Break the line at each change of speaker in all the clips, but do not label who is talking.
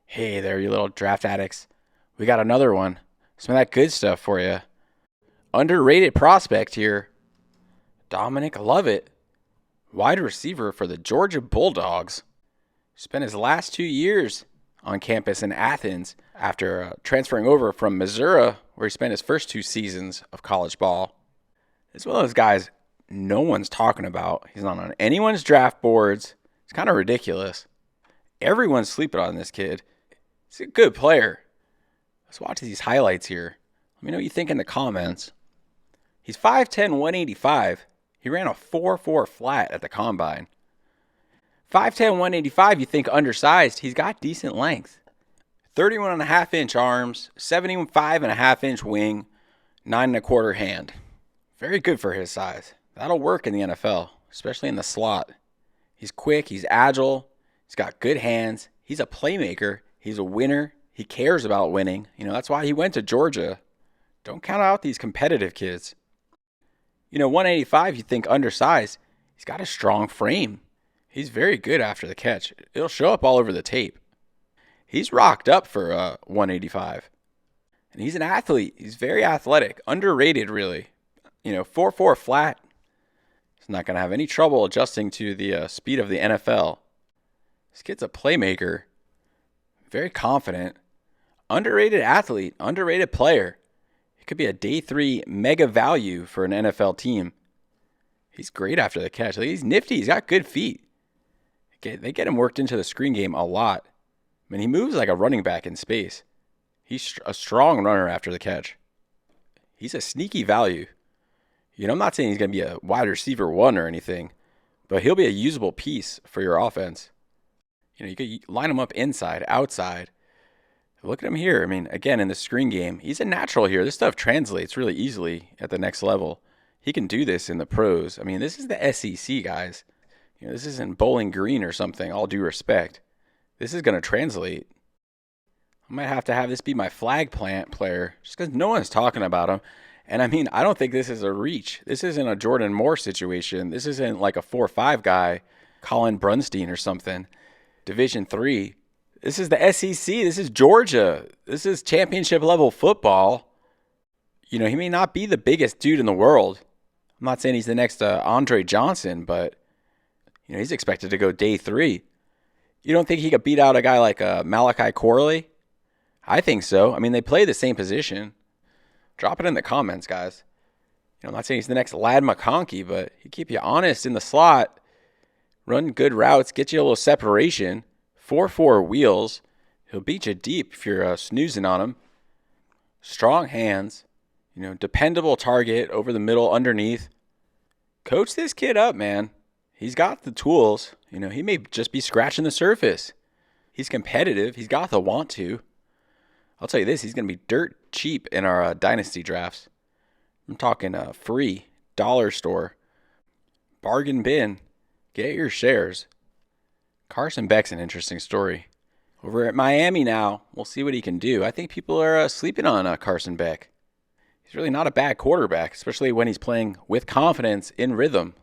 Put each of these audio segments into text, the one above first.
Hey there, you little draft addicts. We got another one. Some of that good stuff for you. Underrated prospect here. Dominic Lovett, wide receiver for the Georgia Bulldogs. Spent his last 2 years on campus in Athens after transferring over from Missouri, where he spent his first 2 seasons of college ball. He's one of those guys no one's talking about. He's not on anyone's draft boards. It's kind of ridiculous. Everyone's sleeping on this kid. He's a good player. Let's watch these highlights here. Let me know what you think in the comments. He's 5'10", 185. He ran a 4.4 flat at the combine. 5'10", 185, you think undersized. He's got decent length. 31.5-inch arms, 75.5-inch wing, 9.25 hand. Very good for his size. That'll work in the NFL, especially in the slot. He's quick, he's agile, he's got good hands, he's a playmaker, he's a winner, he cares about winning. That's why he went to Georgia. Don't count out these competitive kids. 185, you think undersized. He's got a strong frame. He's very good after the catch. It'll show up all over the tape. He's rocked up for 185. And he's an athlete. He's very athletic. Underrated, really. 4.4 flat. He's not going to have any trouble adjusting to the speed of the NFL. This kid's a playmaker. Very confident. Underrated athlete. Underrated player. He could be a day 3 mega value for an NFL team. He's great after the catch. He's nifty. He's got good feet. They get him worked into the screen game a lot. He moves like a running back in space. He's a strong runner after the catch. He's a sneaky value. I'm not saying he's going to be a wide receiver 1 or anything, but he'll be a usable piece for your offense. You could line him up inside, outside. Look at him here. Again, in the screen game, he's a natural here. This stuff translates really easily at the next level. He can do this in the pros. This is the SEC, guys. This isn't Bowling Green or something, all due respect. This is going to translate. I might have to have this be my flag plant player just because no one's talking about him. And I don't think this is a reach. This isn't a Jordan Moore situation. This isn't like a 4-5 guy, Colin Brunstein or something. Division 3. This is the SEC. This is Georgia. This is championship level football. He may not be the biggest dude in the world. I'm not saying he's the next Andre Johnson, but he's expected to go day 3. You don't think he could beat out a guy like Malachi Corley? I think so. They play the same position. Drop it in the comments, guys. I'm not saying he's the next Lad McConkey, but he keep you honest in the slot, run good routes, get you a little separation, 4.4 wheels. He'll beat you deep if you're snoozing on him. Strong hands, dependable target over the middle, underneath. Coach this kid up, man. He's got the tools. He may just be scratching the surface. He's competitive. He's got the want to. I'll tell you this, he's going to be dirt cheap in our dynasty drafts. I'm talking free, dollar store, bargain bin. Get your shares. Carson Beck's an interesting story. Over at Miami now, we'll see what he can do. I think people are sleeping on Carson Beck. He's really not a bad quarterback, especially when he's playing with confidence in rhythm.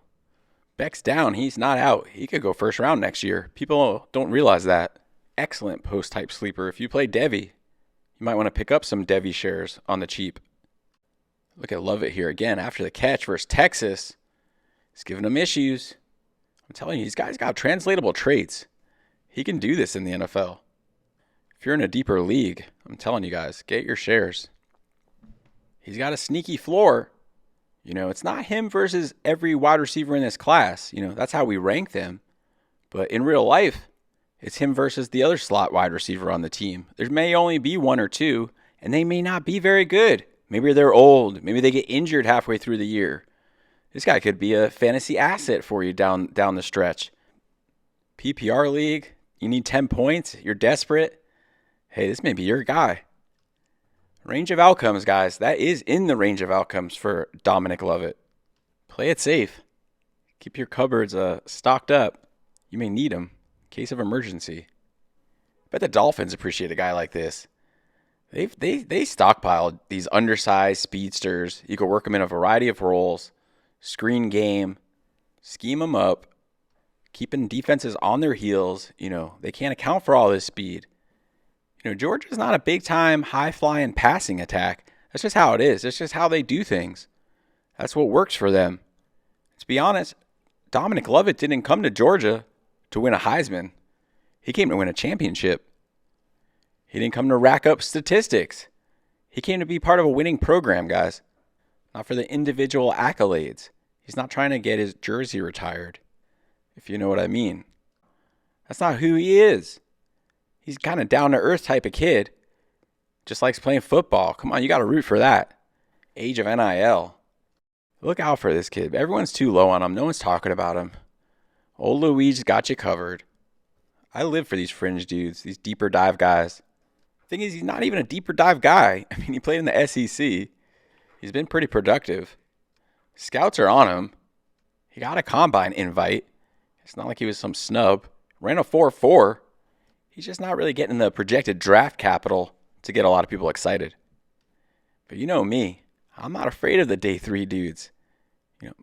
Beck's down. He's not out. He could go first round next year. People don't realize that. Excellent post-type sleeper. If you play Devy, you might want to pick up some Devy shares on the cheap. Look at Lovett here again. After the catch versus Texas, he's giving them issues. I'm telling you, these guys got translatable traits. He can do this in the NFL. If you're in a deeper league, I'm telling you guys, get your shares. He's got a sneaky floor. It's not him versus every wide receiver in this class. That's how we rank them. But in real life, it's him versus the other slot wide receiver on the team. There may only be 1 or 2, and they may not be very good. Maybe they're old. Maybe they get injured halfway through the year. This guy could be a fantasy asset for you down the stretch. PPR league, you need 10 points, you're desperate. Hey, this may be your guy. Range of outcomes, guys. That is in the range of outcomes for Dominic Lovett. Play it safe. Keep your cupboards stocked up. You may need them in case of emergency. Bet the Dolphins appreciate a guy like this. They stockpiled these undersized speedsters. You could work them in a variety of roles. Screen game. Scheme them up. Keeping defenses on their heels. They can't account for all this speed. Georgia's not a big-time, high-flying passing attack. That's just how it is. That's just how they do things. That's what works for them. To be honest, Dominic Lovett didn't come to Georgia to win a Heisman. He came to win a championship. He didn't come to rack up statistics. He came to be part of a winning program, guys. Not for the individual accolades. He's not trying to get his jersey retired, if you know what I mean. That's not who he is. He's kind of down-to-earth type of kid. Just likes playing football. Come on, you got to root for that. Age of NIL. Look out for this kid. Everyone's too low on him. No one's talking about him. Old Luigi's got you covered. I live for these fringe dudes, these deeper dive guys. The thing is, he's not even a deeper dive guy. I mean, he played in the SEC. He's been pretty productive. Scouts are on him. He got a combine invite. It's not like he was some snub. Ran a 4.4. He's just not really getting the projected draft capital to get a lot of people excited. But you know me. I'm not afraid of the day 3 dudes.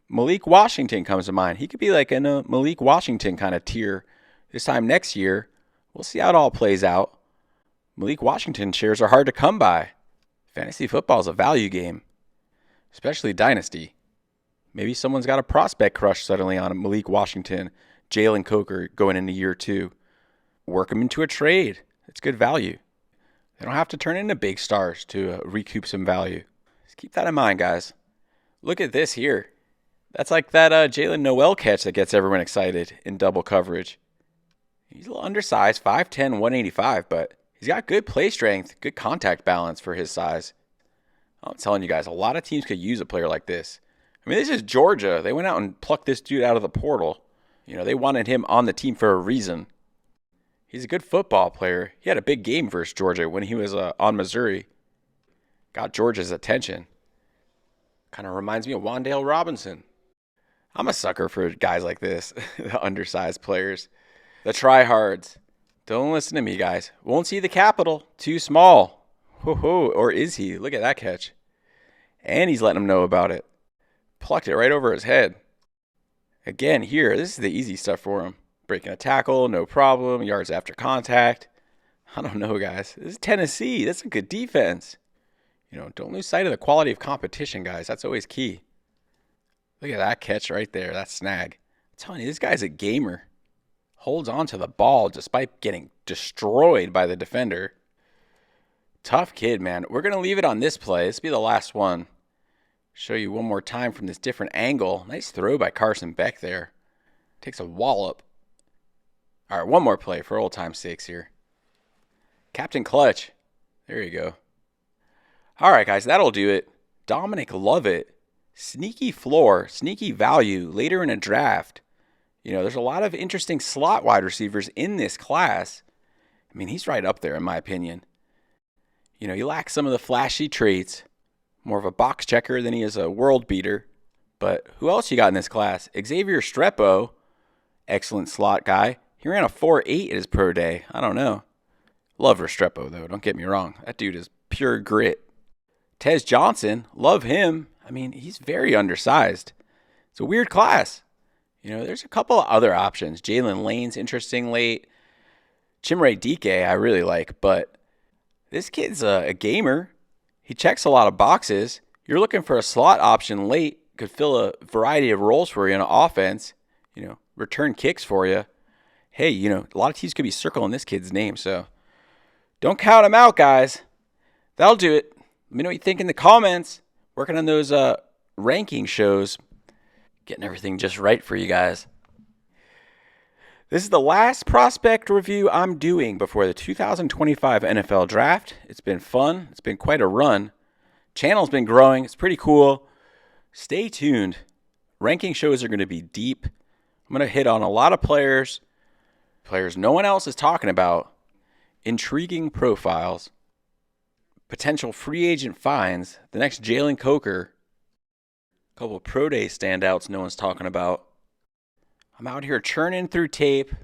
Malik Washington comes to mind. He could be like in a Malik Washington kind of tier this time next year. We'll see how it all plays out. Malik Washington shares are hard to come by. Fantasy football is a value game, especially Dynasty. Maybe someone's got a prospect crush suddenly on Malik Washington, Jalen Coker going into year 2. Work them into a trade. It's good value. They don't have to turn into big stars to recoup some value. Just keep that in mind, guys. Look at this here. That's like that Jalen Noel catch that gets everyone excited in double coverage. He's a little undersized, 5'10", 185, but he's got good play strength, good contact balance for his size. I'm telling you guys, a lot of teams could use a player like this. I mean, this is Georgia. They went out and plucked this dude out of the portal. They wanted him on the team for a reason. He's a good football player. He had a big game versus Georgia when he was on Missouri. Got Georgia's attention. Kind of reminds me of Wan'Dale Robinson. I'm a sucker for guys like this, the undersized players, the tryhards. Don't listen to me, guys. Won't see the capital. Too small. Ho-ho. Or is he? Look at that catch. And he's letting him know about it. Plucked it right over his head. Again, here, this is the easy stuff for him. Breaking a tackle, no problem. Yards after contact. I don't know, guys. This is Tennessee. That's a good defense. Don't lose sight of the quality of competition, guys. That's always key. Look at that catch right there, that snag. I'm telling you, this guy's a gamer. Holds on to the ball despite getting destroyed by the defender. Tough kid, man. We're going to leave it on this play. This will be the last one. Show you one more time from this different angle. Nice throw by Carson Beck there. Takes a wallop. All right, one more play for old time's sakes here. Captain Clutch. There you go. All right, guys, that'll do it. Dominic Lovett. Sneaky floor, sneaky value later in a draft. There's a lot of interesting slot wide receivers in this class. I mean, he's right up there in my opinion. He lacks some of the flashy traits. More of a box checker than he is a world beater. But who else you got in this class? Xavier Strepo, excellent slot guy. He ran a 4.8 at his pro day. I don't know. Love Restrepo, though. Don't get me wrong. That dude is pure grit. Tez Johnson, love him. I mean, he's very undersized. It's a weird class. There's a couple of other options. Jalen Lane's interesting late. Chimere Dike I really like, but this kid's a gamer. He checks a lot of boxes. You're looking for a slot option late. Could fill a variety of roles for you in an offense. Return kicks for you. Hey, a lot of teams could be circling this kid's name, so don't count him out, guys. That'll do it. Let me know what you think in the comments. Working on those ranking shows. Getting everything just right for you guys. This is the last prospect review I'm doing before the 2025 NFL Draft. It's been fun. It's been quite a run. Channel's been growing. It's pretty cool. Stay tuned. Ranking shows are going to be deep. I'm going to hit on a lot of players no one else is talking about, intriguing profiles, potential free agent finds, the next Jalen Coker, a couple of pro day standouts no one's talking about. I'm out here churning through tape,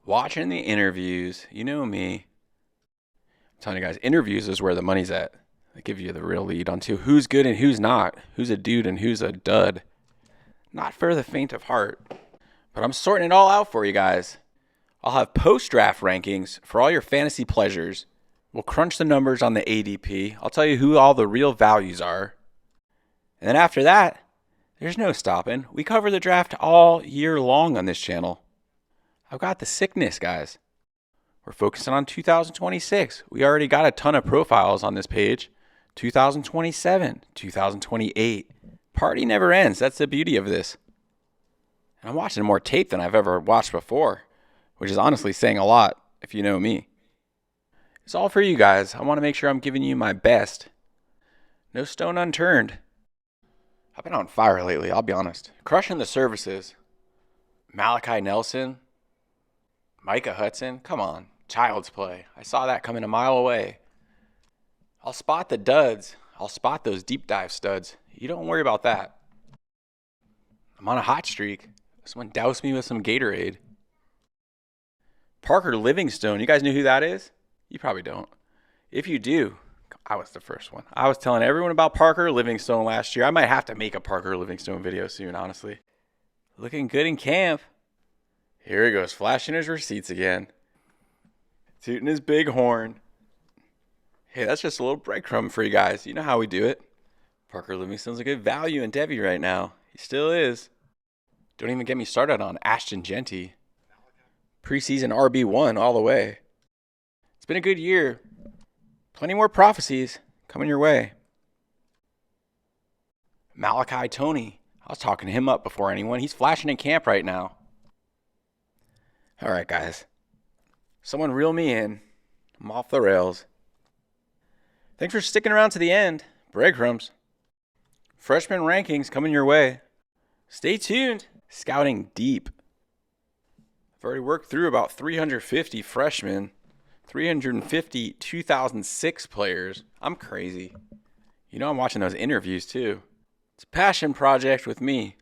watching the interviews. You know me. I'm telling you guys, interviews is where the money's at. They give you the real lead onto who's good and who's not, who's a dude and who's a dud. Not for the faint of heart. But I'm sorting it all out for you guys. I'll have post-draft rankings for all your fantasy pleasures. We'll crunch the numbers on the ADP. I'll tell you who all the real values are. And then after that, there's no stopping. We cover the draft all year long on this channel. I've got the sickness, guys. We're focusing on 2026. We already got a ton of profiles on this page. 2027, 2028. Party never ends. That's the beauty of this. And I'm watching more tape than I've ever watched before, which is honestly saying a lot if you know me. It's all for you guys. I want to make sure I'm giving you my best. No stone unturned. I've been on fire lately, I'll be honest. Crushing the services. Malachi Nelson. Micah Hudson. Come on. Child's play. I saw that coming a mile away. I'll spot the duds. I'll spot those deep dive studs. You don't worry about that. I'm on a hot streak. Someone doused me with some Gatorade. Parker Livingstone. You guys know who that is? You probably don't. If you do, I was the first one. I was telling everyone about Parker Livingstone last year. I might have to make a Parker Livingstone video soon, honestly. Looking good in camp. Here he goes, flashing his receipts again. Tooting his big horn. Hey, that's just a little breadcrumb for you guys. You know how we do it. Parker Livingstone's a good value in Debbie right now. He still is. Don't even get me started on Ashton Genty. Preseason RB1 all the way. It's been a good year. Plenty more prophecies coming your way. Malachi Tony. I was talking him up before anyone. He's flashing in camp right now. All right, guys. Someone reel me in. I'm off the rails. Thanks for sticking around to the end. Breadcrumbs. Freshman rankings coming your way. Stay tuned. Scouting deep. I've already worked through about 350 freshmen. 350 2006 players. I'm crazy. You know I'm watching those interviews too. It's a passion project with me.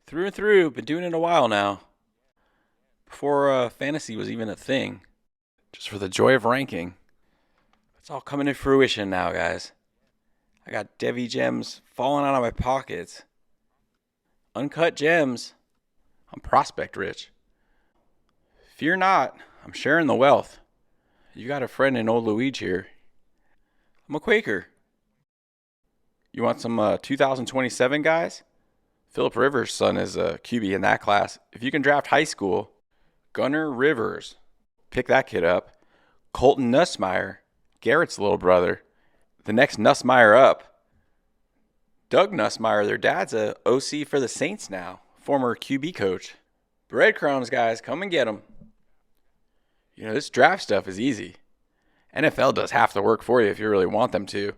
Through and through. Been doing it a while now. Before fantasy was even a thing. Just for the joy of ranking. It's all coming to fruition now, guys. I got Devi gems falling out of my pockets. Uncut gems. I'm prospect rich. Fear not. I'm sharing the wealth. You got a friend in old Luigi here. I'm a Quaker. You want some 2027 guys? Phillip Rivers' son is a QB in that class. If you can draft high school, Gunnar Rivers. Pick that kid up. Colton Nussmeier, Garrett's little brother. The next Nussmeier up. Doug Nussmeier, their dad's a OC for the Saints now. Former QB coach. Breadcrumbs, guys. Come and get them. You know, this draft stuff is easy. NFL does half the work for you if you really want them to.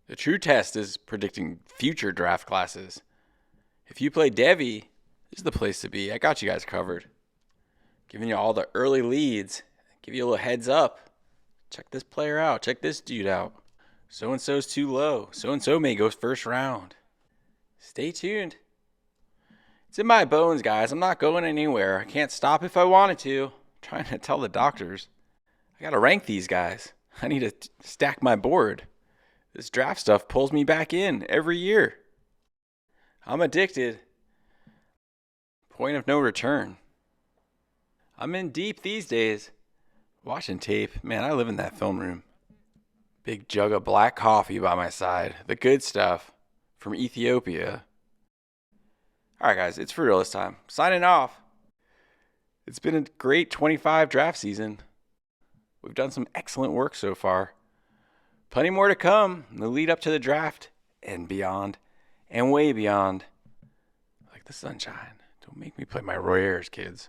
The true test is predicting future draft classes. If you play Devi, this is the place to be. I got you guys covered. Giving you all the early leads. Give you a little heads up. Check this player out. Check this dude out. So-and-so's too low. So-and-so may go first round. Stay tuned. It's in my bones, guys. I'm not going anywhere. I can't stop if I wanted to. I'm trying to tell the doctors. I got to rank these guys. I need to stack my board. This draft stuff pulls me back in every year. I'm addicted. Point of no return. I'm in deep these days. Watching tape. Man, I live in that film room. Big jug of black coffee by my side. The good stuff from Ethiopia. All right, guys. It's for real this time. Signing off. It's been a great 25 draft season. We've done some excellent work so far. Plenty more to come in the lead up to the draft and beyond and way beyond. Like the sunshine. Don't make me play my Roy Ayers, kids.